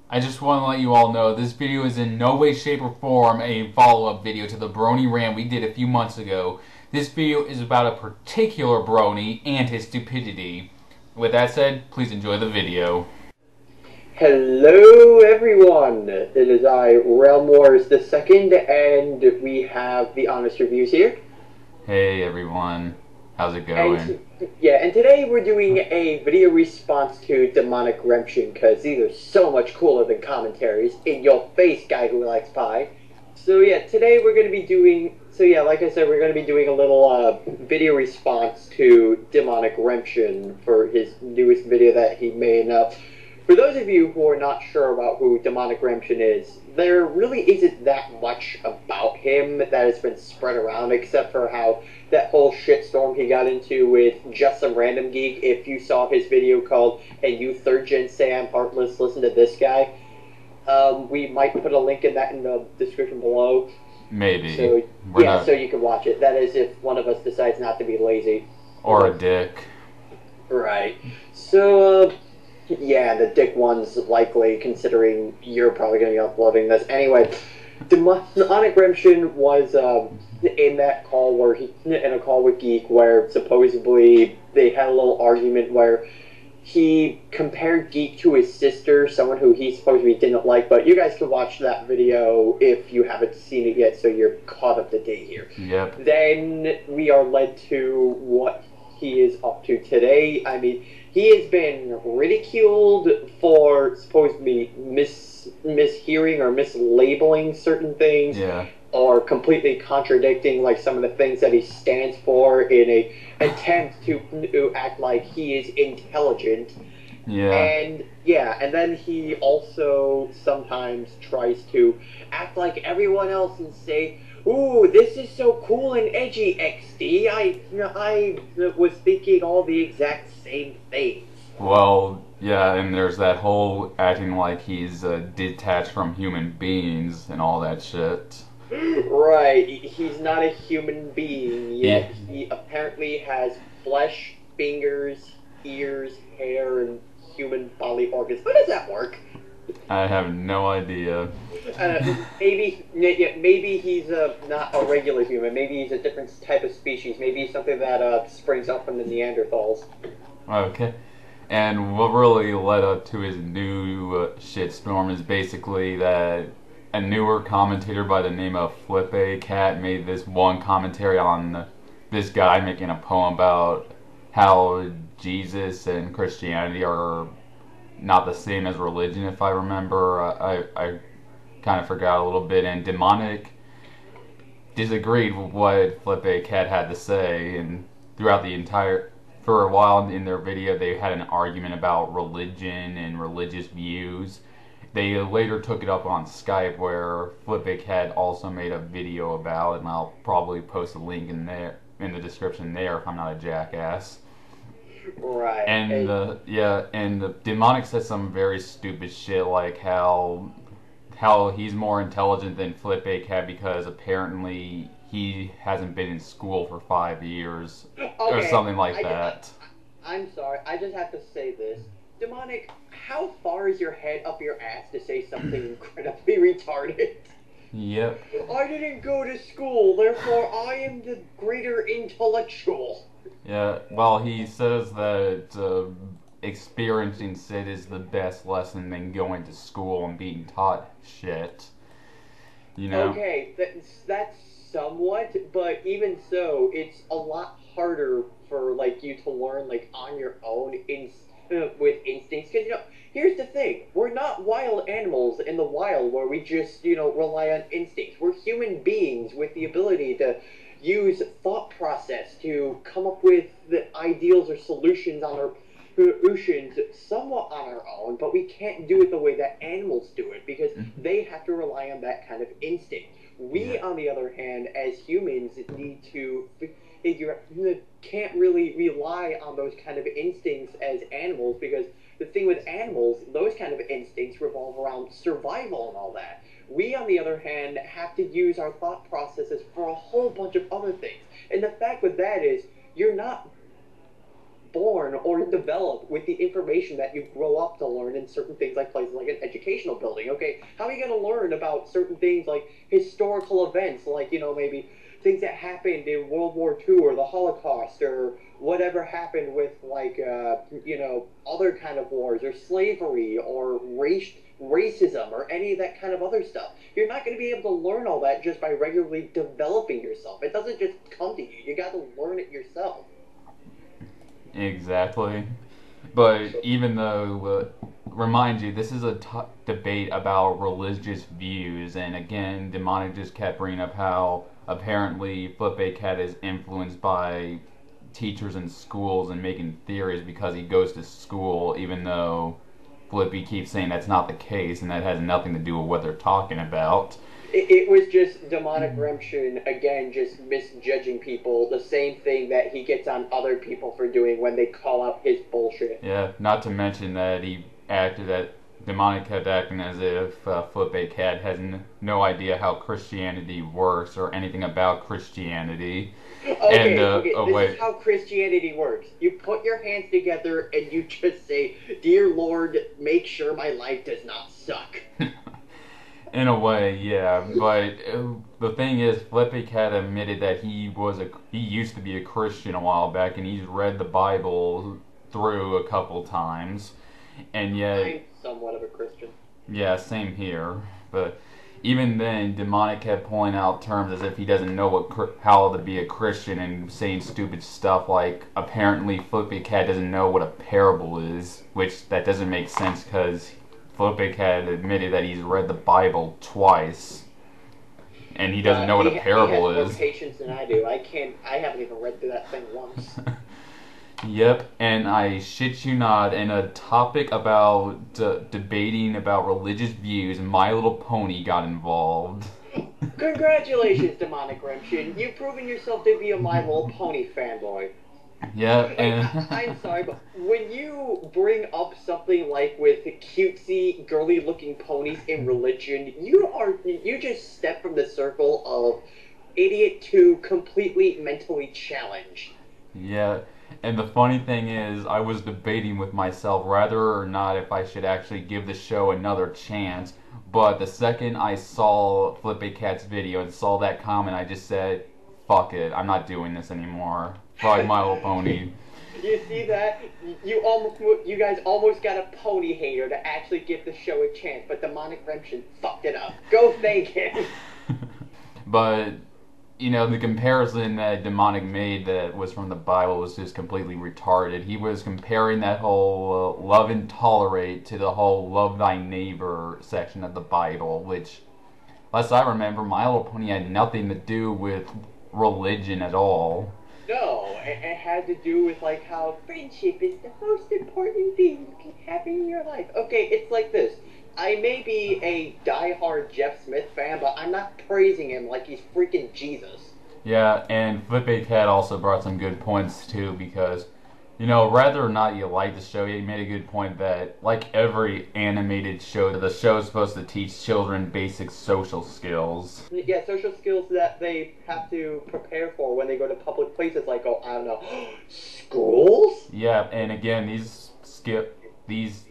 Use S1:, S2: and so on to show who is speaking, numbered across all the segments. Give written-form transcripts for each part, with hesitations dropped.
S1: I just want to let you all know this video is in no way, shape, or form a follow-up video to the Brony rant we did a few months ago. This video is about a particular Brony and his stupidity. With that said, please enjoy the video.
S2: Hello everyone, it is I, Realm Wars II, and we have the Honest Reviews here.
S1: Hey everyone, how's it going?
S2: And today we're doing a video response to Demonicremption, because these are so much cooler than commentaries. In your face, guy who likes pie. So yeah, today we're going to be doing, like I said, we're going to be doing a little video response to Demonicremption for his newest video that he made. Now, for those of you who are not sure about who Demonicremption is, there really isn't that much about him that has been spread around, except for how that whole shitstorm he got into with just some random geek. If you saw his video called "And You Third Gen Say I'm Heartless, Listen to This Guy," we might put a link in the description below.
S1: Maybe.
S2: So so you can watch it. That is if one of us decides not to be lazy.
S1: Or a dick.
S2: Right. So, yeah, the dick one's likely, considering you're probably going to be uploading this. Anyway, Demonicremption was in that call where in a call with Geek, where supposedly they had a little argument where he compared Geek to his sister, someone who he supposedly didn't like. But you guys can watch that video if you haven't seen it yet, so you're caught up to date here.
S1: Yep.
S2: Then we are led to what he is up to today. I mean, he has been ridiculed for supposedly mishearing or mislabeling certain things, or completely contradicting like some of the things that he stands for in a attempt to act like he is intelligent. And then he also sometimes tries to act like everyone else and say, "Ooh, this is so cool and edgy, XD. I was thinking all the exact same things."
S1: Well, yeah, and there's that whole acting like he's detached from human beings and all that shit.
S2: Right, he's not a human being, yet he apparently has flesh, fingers, ears, hair, and human bodily organs. How does that work?
S1: I have no idea.
S2: Maybe he's not a regular human. Maybe he's a different type of species. Maybe he's something that springs up from the Neanderthals.
S1: Okay. And what really led up to his new shitstorm is basically that a newer commentator by the name of Flip Cat made this one commentary on this guy making a poem about how Jesus and Christianity are not the same as religion, if I remember. I kind of forgot a little bit, and Demonic disagreed with what Flip Cat had to say, and for a while in their video they had an argument about religion and religious views. They later took it up on Skype, where Flip Cat also made a video about it, and I'll probably post a link in the description there if I'm not a jackass.
S2: Right.
S1: And the Demonic said some very stupid shit, like how he's more intelligent than Flip Cat because apparently he hasn't been in school for 5 years, or something like that.
S2: I'm sorry, I just have to say this. Demonic, how far is your head up your ass to say something incredibly retarded?
S1: Yep.
S2: I didn't go to school, therefore I am the greater intellectual.
S1: Yeah, well, he says that experiencing Sid is the best lesson than going to school and being taught shit. You know? Okay,
S2: that's somewhat, but even so, it's a lot harder for like you to learn like on your own with instincts, because here's the thing, we're not wild animals in the wild where we just rely on instincts. We're human beings with the ability to use thought process to come up with the ideals or solutions somewhat on our own, but we can't do it the way that animals do it, because they have to rely on that kind of instinct. We, on the other hand, as humans, need to can't really rely on those kind of instincts as animals, because the thing with animals, those kind of instincts revolve around survival and all that. We, on the other hand, have to use our thought processes for a whole bunch of other things. And the fact with that is, you're not born or develop with the information that you grow up to learn in certain things like places like an educational building. Okay, how are you going to learn about certain things like historical events, like, you know, maybe things that happened in World War II or the Holocaust or whatever happened with, like, you know, other kind of wars or slavery or racism or any of that kind of other stuff. You're not going to be able to learn all that just by regularly developing yourself. It doesn't just come to you. You got to learn it yourself.
S1: Exactly. But even though, remind you, this is a debate about religious views, and again, Demonic just kept bringing up how apparently Flippe Cat is influenced by teachers in schools and making theories because he goes to school, even though Flippy keeps saying that's not the case, and that has nothing to do with what they're talking about.
S2: It was just Demonicremption, again, just misjudging people, the same thing that he gets on other people for doing when they call out his bullshit.
S1: Yeah, not to mention that he acted that Demonic kept acting as if Flippe Cat has no idea how Christianity works or anything about Christianity.
S2: Okay,
S1: and,
S2: this is how Christianity works. You put your hands together and you just say, "Dear Lord, make sure my life does not suck."
S1: In a way, yeah, but the thing is, Flippe Cat admitted that he used to be a Christian a while back, and he's read the Bible through a couple times, and yet
S2: I'm somewhat of a Christian.
S1: Yeah, same here. But even then, Demonic kept pulling out terms as if he doesn't know how to be a Christian and saying stupid stuff like, apparently Flippe Cat doesn't know what a parable is, which that doesn't make sense because Flippe Cat admitted that he's read the Bible twice, and he doesn't know what a parable
S2: he has
S1: is.
S2: More patience than I do. I haven't even read through that thing once.
S1: Yep, and I shit you not, in a topic about debating about religious views, My Little Pony got involved.
S2: Congratulations, Demonicremption. You've proven yourself to be a My Little Pony fanboy.
S1: Yeah,
S2: and I'm sorry, but when you bring up something like with cutesy, girly-looking ponies in religion, you just step from the circle of idiot to completely mentally challenged.
S1: Yeah. And the funny thing is, I was debating with myself whether or not if I should actually give the show another chance, but the second I saw Flippe Cat's video and saw that comment, I just said, fuck it, I'm not doing this anymore. Fuck My Little Pony.
S2: You see that? You guys almost got a pony hater to actually give the show a chance, but Demonicremption fucked it up. Go thank him!
S1: But you know, the comparison that Demonic made that was from the Bible was just completely retarded. He was comparing that whole love and tolerate to the whole love thy neighbor section of the Bible, which, last I remember, My Little Pony had nothing to do with religion at all.
S2: No, it had to do with, like, how friendship is the most important thing you can have in your life. Okay, it's like this. I may be a diehard Jeff Smith fan, but I'm not praising him like he's freaking Jesus.
S1: Yeah, and Flippe Cat also brought some good points too, because, you know, whether or not you like the show, he made a good point that, like every animated show, the show is supposed to teach children basic social skills.
S2: Yeah, social skills that they have to prepare for when they go to public places like, oh, I don't know, schools?
S1: Yeah, and again, these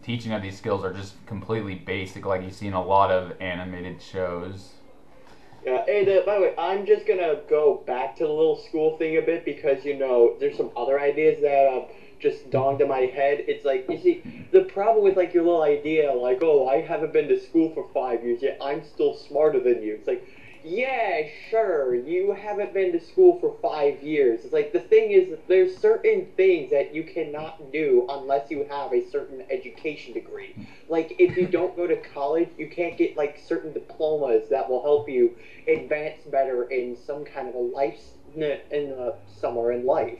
S1: teaching of these skills are just completely basic, like you see in a lot of animated shows.
S2: Yeah, and by the way, I'm just gonna go back to the little school thing a bit because, you know, there's some other ideas that just dawned in my head. It's like, you see, the problem with, like, your little idea, like, oh, I haven't been to school for 5 years, yet I'm still smarter than you. It's like, yeah, sure, you haven't been to school for 5 years. It's like, the thing is, there's certain things that you cannot do unless you have a certain education degree. Like, if you don't go to college, you can't get, like, certain diplomas that will help you advance better in some kind of a somewhere in life.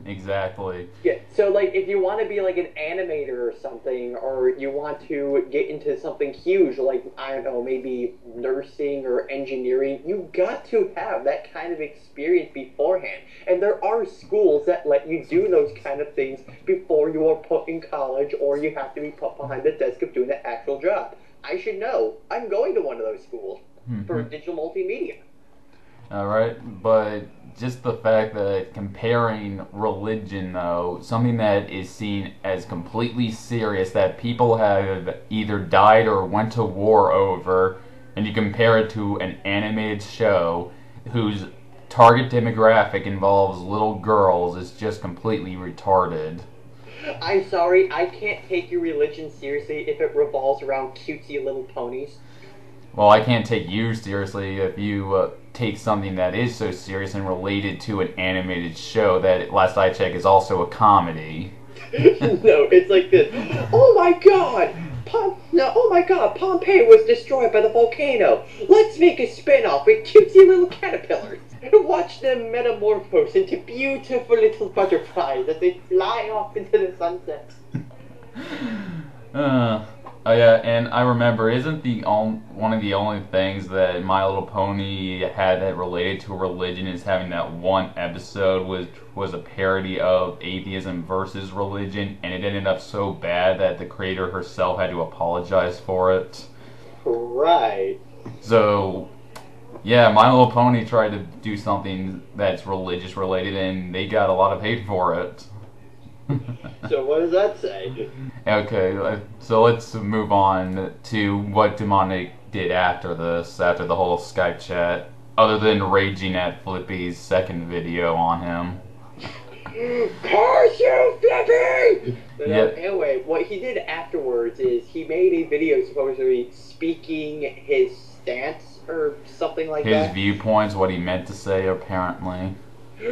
S1: Exactly.
S2: Yeah, so, like, if you want to be, like, an animator or something, or you want to get into something huge, like, I don't know, maybe nursing or engineering, you got to have that kind of experience beforehand. And there are schools that let you do those kind of things before you are put in college, or you have to be put behind the desk of doing the actual job. I should know. I'm going to one of those schools for digital multimedia.
S1: Alright, but just the fact that comparing religion, though, something that is seen as completely serious, that people have either died or went to war over, and you compare it to an animated show whose target demographic involves little girls, is just completely retarded.
S2: I'm sorry, I can't take your religion seriously if it revolves around cutesy little ponies.
S1: Well, I can't take you seriously if you take something that is so serious and related to an animated show that, last I checked, is also a comedy.
S2: No, it's like this. Oh my god! Oh my god, Pompeii was destroyed by the volcano. Let's make a spin-off with cutesy little caterpillars. And watch them metamorphose into beautiful little butterflies as they fly off into the sunset.
S1: Oh yeah, and I remember, isn't one of the only things that My Little Pony had that related to religion is having that one episode which was a parody of atheism versus religion, and it ended up so bad that the creator herself had to apologize for it.
S2: Right.
S1: So, yeah, My Little Pony tried to do something that's religious related, and they got a lot of hate for it.
S2: So what does that say?
S1: Okay, so let's move on to what Demonic did after this, after the whole Skype chat, other than raging at Flippy's second video on him.
S2: Curse you, Flippy! But
S1: Yep.
S2: Anyway, what he did afterwards is he made a video supposedly speaking his stance or something like that.
S1: His viewpoints, what he meant to say, apparently.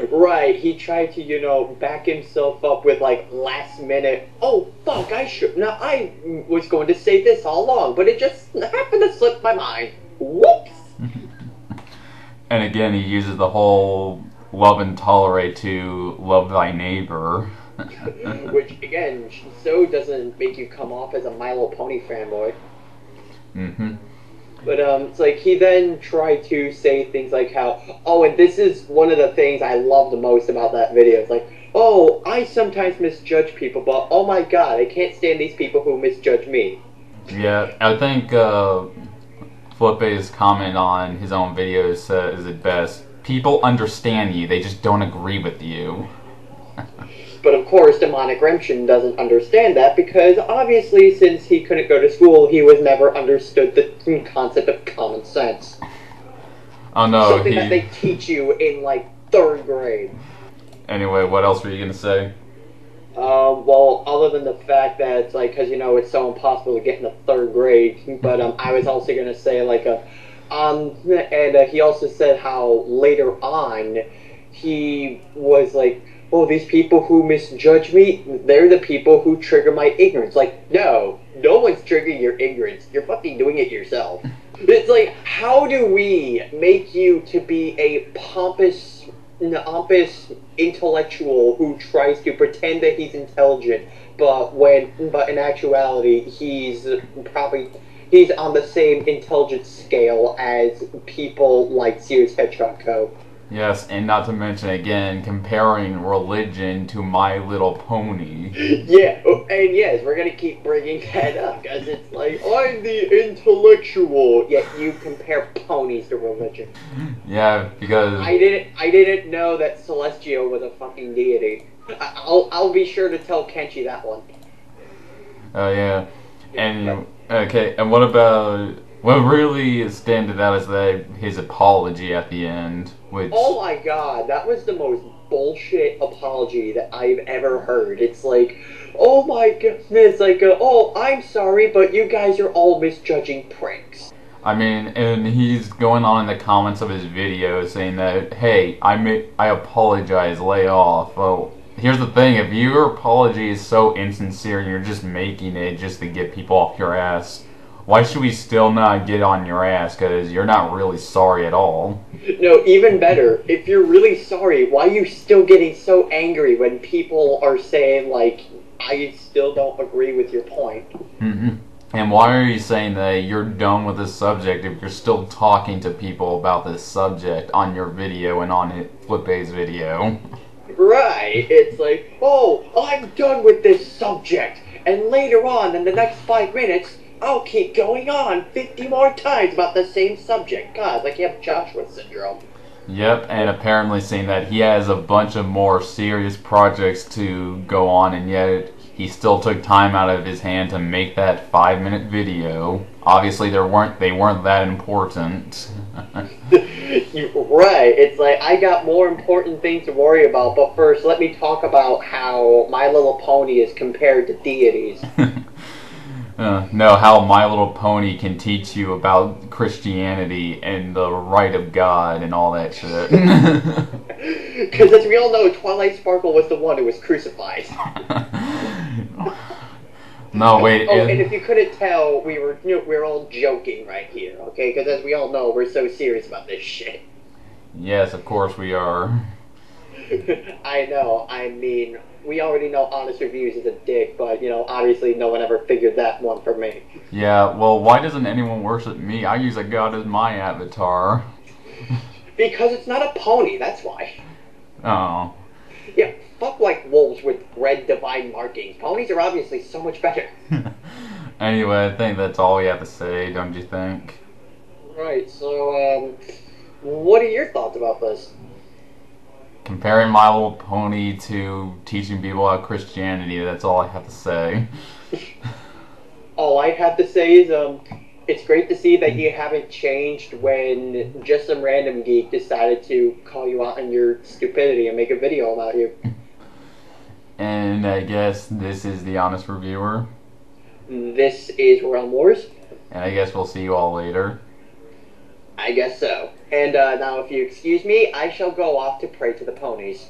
S2: Right, he tried to, back himself up with, last minute, oh, fuck, I was going to say this all along, but it just happened to slip my mind. Whoops!
S1: And again, he uses the whole love and tolerate to love thy neighbor.
S2: Which, again, so doesn't make you come off as a My Little Pony fanboy.
S1: Mm-hmm.
S2: But, it's like, he then tried to say things like how, oh, and this is one of the things I love the most about that video. It's like, oh, I sometimes misjudge people, but oh my god, I can't stand these people who misjudge me.
S1: Yeah, I think Flippe's comment on his own videos says it best. People understand you, they just don't agree with you.
S2: But of course, Demonicremption doesn't understand that because obviously, since he couldn't go to school, he was never understood the concept of common sense.
S1: Oh no,
S2: something that they teach you in 3rd grade.
S1: Anyway, what else were you gonna say?
S2: Well, other than the fact that it's because it's so impossible to get in the 3rd grade. But I was also gonna say and he also said how later on he was oh, these people who misjudge me, they're the people who trigger my ignorance. No one's triggering your ignorance. You're fucking doing it yourself. It's how do we make you to be a pompous intellectual who tries to pretend that he's intelligent, but in actuality, he's on the same intelligence scale as people like Sears Hedgehog Co.
S1: Yes, and not to mention, again, comparing religion to My Little Pony.
S2: Yeah, and yes, we're gonna keep bringing that up, because it's I'm the intellectual, yet you compare ponies to religion.
S1: Yeah, because...
S2: I didn't know that Celestial was a fucking deity. I'll be sure to tell Kenshi that one.
S1: Oh, yeah. And, okay, and what about... What really stands out is his apology at the end, which...
S2: Oh my god, that was the most bullshit apology that I've ever heard. It's oh my goodness, oh, I'm sorry, but you guys are all misjudging pranks.
S1: I mean, and he's going on in the comments of his video saying that, hey, I apologize, lay off. Well, here's the thing, if your apology is so insincere and you're just making it just to get people off your ass, why should we still not get on your ass? Because you're not really sorry at all.
S2: No, even better. If you're really sorry, why are you still getting so angry when people are saying, I still don't agree with your point?
S1: Mm-hmm. And why are you saying that you're done with this subject if you're still talking to people about this subject on your video and on Flippe's video?
S2: Right. It's oh, I'm done with this subject. And later on, in the next 5 minutes... I'll keep going on 50 more times about the same subject. God, you have Joshua syndrome.
S1: Yep, and apparently saying that he has a bunch of more serious projects to go on, and yet he still took time out of his hand to make that 5-minute video. Obviously, they weren't that important.
S2: Right, it's like, I got more important things to worry about, but first let me talk about how My Little Pony is compared to deities.
S1: No, how My Little Pony can teach you about Christianity and the right of God and all that shit.
S2: Because as we all know, Twilight Sparkle was the one who was crucified.
S1: No, wait.
S2: Oh, and if you couldn't tell, we're all joking right here, okay? Because as we all know, we're so serious about this shit.
S1: Yes, of course we are.
S2: I know. I mean, we already know Honest Reviews is a dick, but, obviously no one ever figured that one for me.
S1: Yeah, well, why doesn't anyone worship me? I use a god as my avatar.
S2: Because it's not a pony, that's why.
S1: Oh.
S2: Yeah, fuck like wolves with red divine markings. Ponies are obviously so much better.
S1: Anyway, I think that's all we have to say, don't you think?
S2: Right, so, what are your thoughts about this?
S1: Comparing My Little Pony to teaching people about Christianity, that's all I have to say.
S2: All I have to say is, it's great to see that you haven't changed when just some random geek decided to call you out on your stupidity and make a video about you.
S1: And I guess this is the Honest Reviewer.
S2: This is Realm Wars.
S1: And I guess we'll see you all later.
S2: I guess so. And now if you excuse me, I shall go off to pray to the ponies.